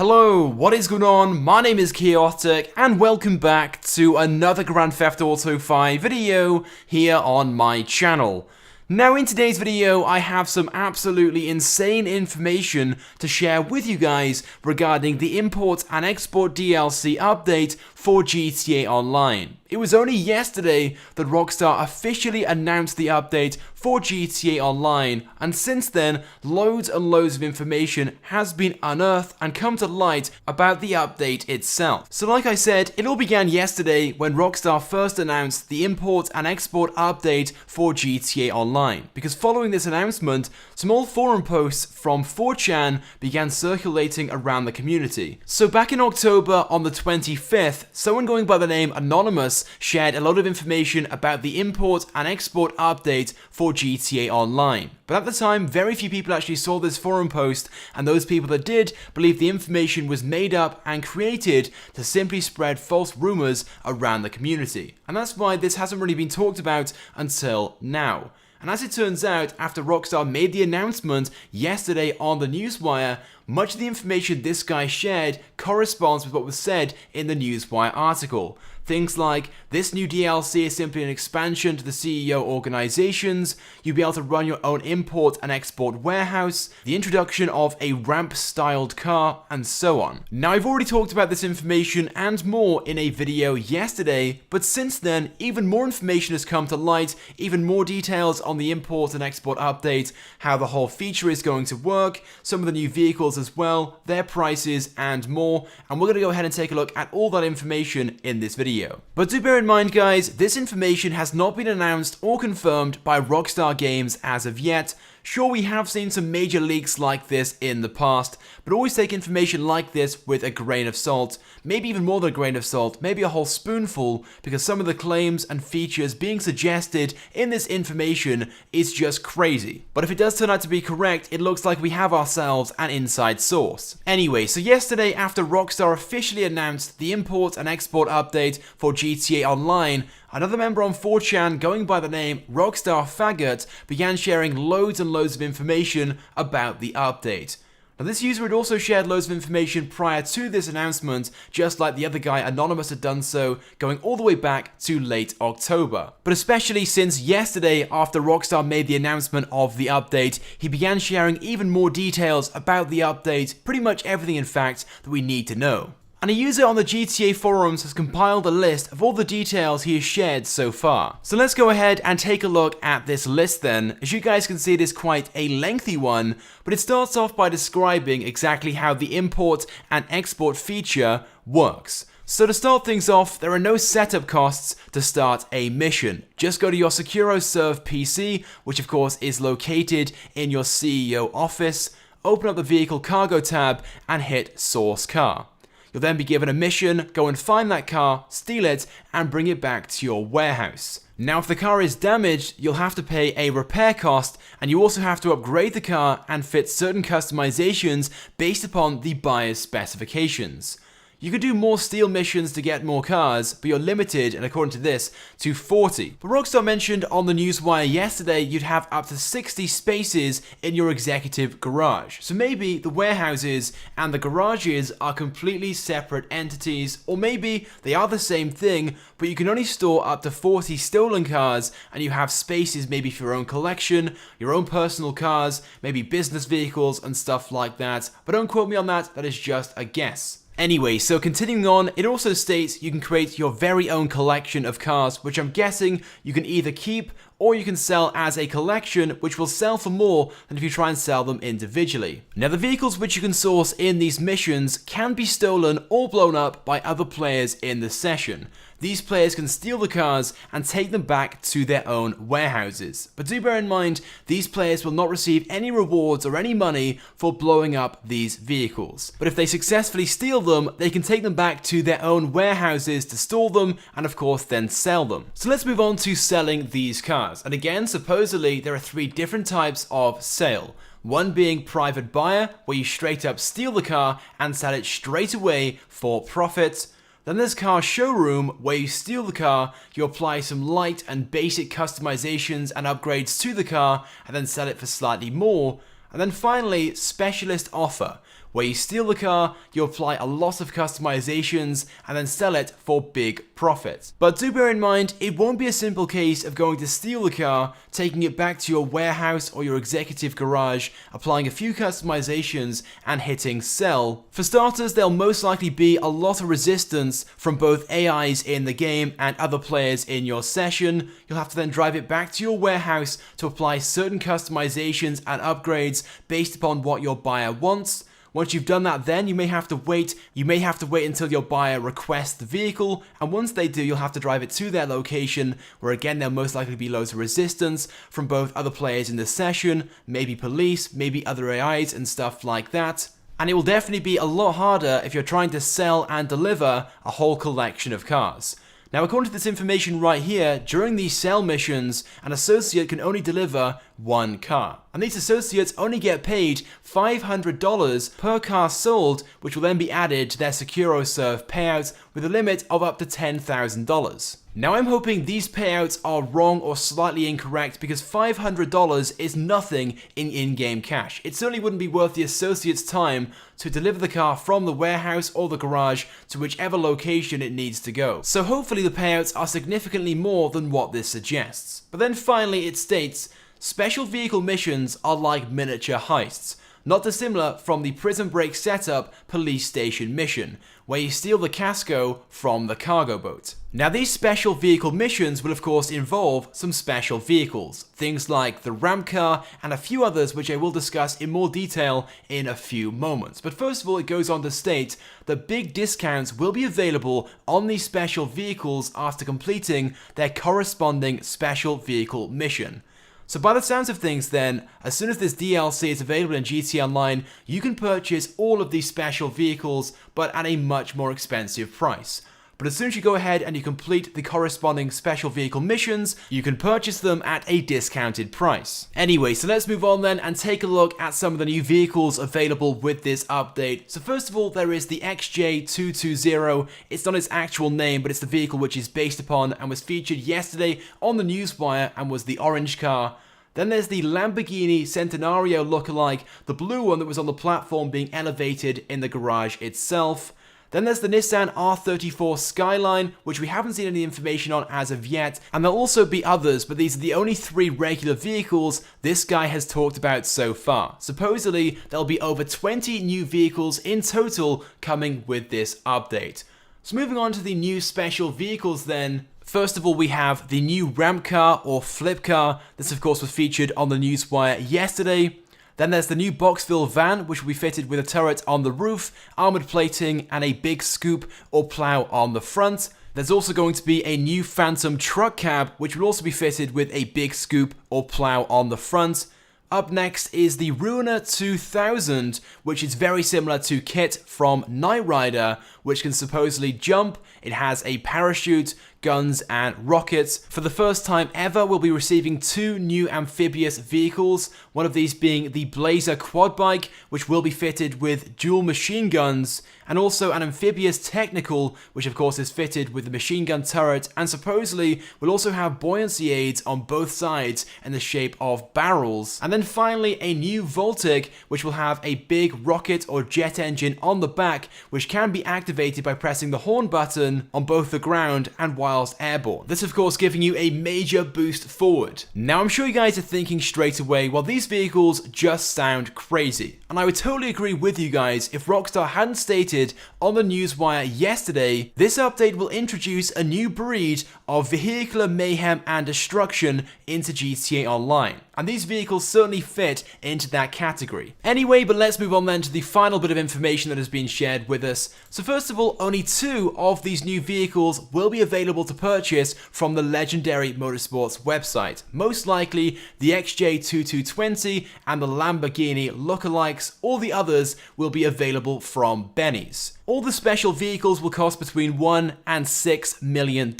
Hello, what is going on? My name is Chaotic and welcome back to another Grand Theft Auto 5 video here on my channel. Now in today's video I have some absolutely insane information to share with you guys regarding the import and export DLC update for GTA Online. It was only yesterday that Rockstar officially announced the update for GTA Online, and since then, loads and loads of information has been unearthed and come to light about the update itself. So like I said, it all began yesterday when Rockstar first announced the import and export update for GTA Online, because following this announcement, some old forum posts from 4chan began circulating around the community. So back in October on the 25th, someone going by the name Anonymous shared a lot of information about the import and export update for GTA Online. But at the time, very few people actually saw this forum post, and those people that did believe the information was made up and created to simply spread false rumors around the community. And that's why this hasn't really been talked about until now. And as it turns out, after Rockstar made the announcement yesterday on the Newswire, much of the information this guy shared corresponds with what was said in the Newswire article. Things like, this new DLC is simply an expansion to the CEO organizations, you'll be able to run your own import and export warehouse, the introduction of a ramp-styled car, and so on. Now I've already talked about this information and more in a video yesterday, but since then, even more information has come to light, even more details on the import and export update, how the whole feature is going to work, some of the new vehicles as well, their prices, and more, and we're going to go ahead and take a look at all that information in this video. But do bear in mind guys, this information has not been announced or confirmed by Rockstar Games as of yet. Sure, we have seen some major leaks like this in the past, but always take information like this with a grain of salt, maybe even more than a grain of salt, maybe a whole spoonful, because some of the claims and features being suggested in this information is just crazy. But if it does turn out to be correct, it looks like we have ourselves an inside source. Anyway, so yesterday after Rockstar officially announced the import and export update for GTA Online, another member on 4chan going by the name Rockstar Faggot began sharing loads and loads of information about the update. Now this user had also shared loads of information prior to this announcement, just like the other guy Anonymous had done so, going all the way back to late October. But especially since yesterday after Rockstar made the announcement of the update, he began sharing even more details about the update, pretty much everything in fact that we need to know. And a user on the GTA forums has compiled a list of all the details he has shared so far. So let's go ahead and take a look at this list then. As you guys can see, it is quite a lengthy one, but it starts off by describing exactly how the import and export feature works. So to start things off, there are no setup costs to start a mission. Just go to your SecuroServe PC, which of course is located in your CEO office, open up the vehicle cargo tab and hit source car. You'll then be given a mission, go and find that car, steal it, and bring it back to your warehouse. Now if the car is damaged, you'll have to pay a repair cost, and you also have to upgrade the car and fit certain customizations based upon the buyer's specifications. You could do more steal missions to get more cars, but you're limited, and according to this, to 40. But Rockstar mentioned on the Newswire yesterday you'd have up to 60 spaces in your executive garage. So maybe the warehouses and the garages are completely separate entities, or maybe they are the same thing, but you can only store up to 40 stolen cars, and you have spaces maybe for your own collection, your own personal cars, maybe business vehicles and stuff like that. But don't quote me on that, that is just a guess. Anyway, so continuing on, it also states you can create your very own collection of cars, which I'm guessing you can either keep or you can sell as a collection, which will sell for more than if you try and sell them individually. Now the vehicles which you can source in these missions can be stolen or blown up by other players in the session. These players can steal the cars and take them back to their own warehouses. But do bear in mind, these players will not receive any rewards or any money for blowing up these vehicles. But if they successfully steal them, they can take them back to their own warehouses to store them and of course then sell them. So let's move on to selling these cars. And again, supposedly there are 3 different types of sale. One being private buyer, where you straight up steal the car and sell it straight away for profit. Then there's car showroom, where you steal the car, you apply some light and basic customizations and upgrades to the car, and then sell it for slightly more. And then finally, specialist offer, where you steal the car, you apply a lot of customizations, and then sell it for big profit. But do bear in mind, it won't be a simple case of going to steal the car, taking it back to your warehouse or your executive garage, applying a few customizations, and hitting sell. For starters, there'll most likely be a lot of resistance from both AIs in the game and other players in your session. You'll have to then drive it back to your warehouse to apply certain customizations and upgrades based upon what your buyer wants. Once you've done that, then you may have to wait until your buyer requests the vehicle, and once they do, you'll have to drive it to their location, where again there'll most likely be loads of resistance from both other players in the session, maybe police, maybe other AIs and stuff like that. And it will definitely be a lot harder if you're trying to sell and deliver a whole collection of cars. Now, according to this information right here, during these sell missions, an associate can only deliver one car. And these associates only get paid $500 per car sold, which will then be added to their SecuroServe payouts with a limit of up to $10,000. Now, I'm hoping these payouts are wrong or slightly incorrect, because $500 is nothing in in-game cash. It certainly wouldn't be worth the associate's time to deliver the car from the warehouse or the garage to whichever location it needs to go. So hopefully the payouts are significantly more than what this suggests. But then finally it states, special vehicle missions are like miniature heists, not dissimilar from the Prison Break setup police station mission, where you steal the casco from the cargo boat. Now, these special vehicle missions will of course involve some special vehicles, things like the ramp car and a few others which I will discuss in more detail in a few moments. But first of all, it goes on to state that big discounts will be available on these special vehicles after completing their corresponding special vehicle mission. So by the sounds of things then, as soon as this DLC is available in GTA Online, you can purchase all of these special vehicles, but at a much more expensive price. But as soon as you go ahead and you complete the corresponding special vehicle missions, you can purchase them at a discounted price. Anyway, so let's move on then and take a look at some of the new vehicles available with this update. So first of all, there is the XJ220. It's not its actual name, but it's the vehicle which is based upon and was featured yesterday on the newswire and was the orange car. Then there's the Lamborghini Centenario lookalike, the blue one that was on the platform being elevated in the garage itself. Then there's the Nissan R34 Skyline, which we haven't seen any information on as of yet, and there'll also be others, but these are the only 3 regular vehicles this guy has talked about so far. Supposedly, there'll be over 20 new vehicles in total coming with this update. So moving on to the new special vehicles then. First of all, we have the new ramp car or flip car. This of course was featured on the newswire yesterday. Then there's the new Boxville van, which will be fitted with a turret on the roof, armored plating, and a big scoop or plow on the front. There's also going to be a new Phantom truck cab, which will also be fitted with a big scoop or plow on the front. Up next is the Ruiner 2000, which is very similar to Kit from Knight Rider, which can supposedly jump. It has a parachute, guns, and rockets. For the first time ever, we'll be receiving 2 new amphibious vehicles, one of these being the Blazer quad bike, which will be fitted with dual machine guns, and also an amphibious technical, which of course is fitted with the machine gun turret, and supposedly will also have buoyancy aids on both sides in the shape of barrels. And then finally, a new Voltic, which will have a big rocket or jet engine on the back, which can be activated by pressing the horn button on both the ground and whilst airborne. This of course giving you a major boost forward. Now I'm sure you guys are thinking straight away, well, these vehicles just sound crazy. And I would totally agree with you guys if Rockstar hadn't stated on the newswire yesterday, this update will introduce a new breed of vehicular mayhem and destruction into GTA Online. And these vehicles certainly fit into that category. Anyway, but let's move on then to the final bit of information that has been shared with us. So first of all, only 2 of these new vehicles will be available to purchase from the Legendary Motorsports website. Most likely the XJ2220 and the Lamborghini lookalikes. All the others will be available from Benny's. All the special vehicles will cost between $1 and $6 million.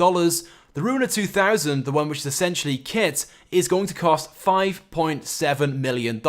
The Ruiner 2000, the one which is essentially Kit, is going to cost $5.7 million.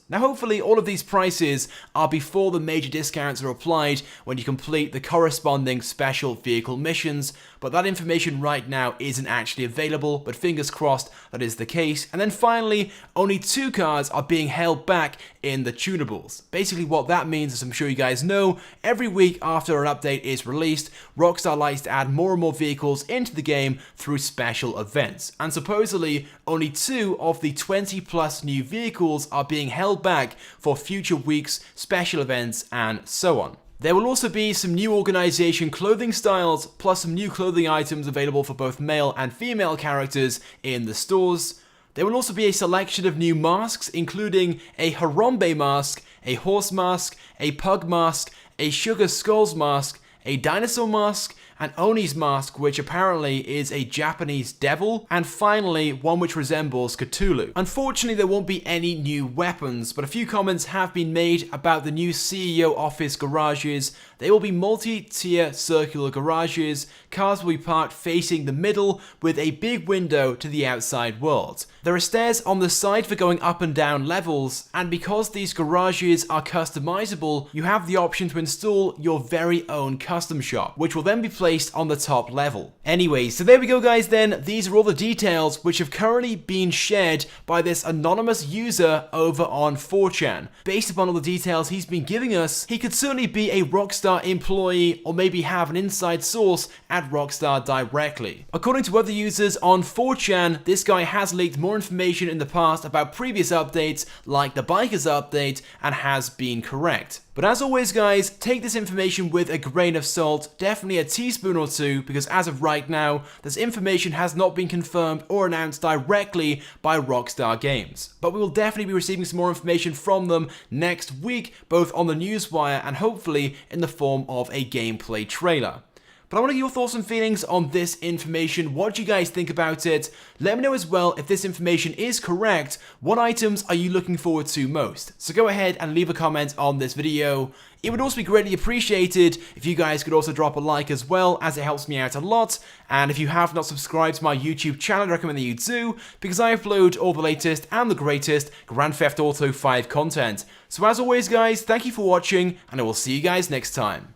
Now hopefully all of these prices are before the major discounts are applied when you complete the corresponding special vehicle missions, but that information right now isn't actually available, but fingers crossed that is the case. And then finally, only 2 cars are being held back in the tunables. Basically what that means, as I'm sure you guys know, every week after an update is released, Rockstar likes to add more and more vehicles into the game through special events. And supposedly, only 2 of the 20 plus new vehicles are being held back for future weeks, special events, and so on. There will also be some new organization clothing styles, plus some new clothing items available for both male and female characters in the stores. There will also be a selection of new masks, including a Harambe mask, a horse mask, a pug mask, a sugar skulls mask, a dinosaur mask, an Oni's mask, which apparently is a Japanese devil, and finally one which resembles Cthulhu. Unfortunately, there won't be any new weapons, but a few comments have been made about the new CEO office garages. They will be multi-tier circular garages. Cars will be parked facing the middle with a big window to the outside world. There are stairs on the side for going up and down levels, and because these garages are customizable, you have the option to install your very own custom shop, which will then be placed on the top level. Anyway, so there we go guys then. These are all the details which have currently been shared by this anonymous user over on 4chan. Based upon all the details he's been giving us, he could certainly be a Rockstar employee or maybe have an inside source at Rockstar directly. According to other users on 4chan, this guy has leaked more information in the past about previous updates like the Bikers update and has been correct. But as always guys, take this information with a grain of salt, definitely a teaspoon or 2, because as of right now, this information has not been confirmed or announced directly by Rockstar Games. But we will definitely be receiving some more information from them next week, both on the newswire and hopefully in the form of a gameplay trailer. But I want to get your thoughts and feelings on this information. What do you guys think about it? Let me know as well if this information is correct. What items are you looking forward to most? So go ahead and leave a comment on this video. It would also be greatly appreciated if you guys could also drop a like as well, as it helps me out a lot. And if you have not subscribed to my YouTube channel, I recommend that you do, because I upload all the latest and the greatest Grand Theft Auto 5 content. So as always guys, thank you for watching, and I will see you guys next time.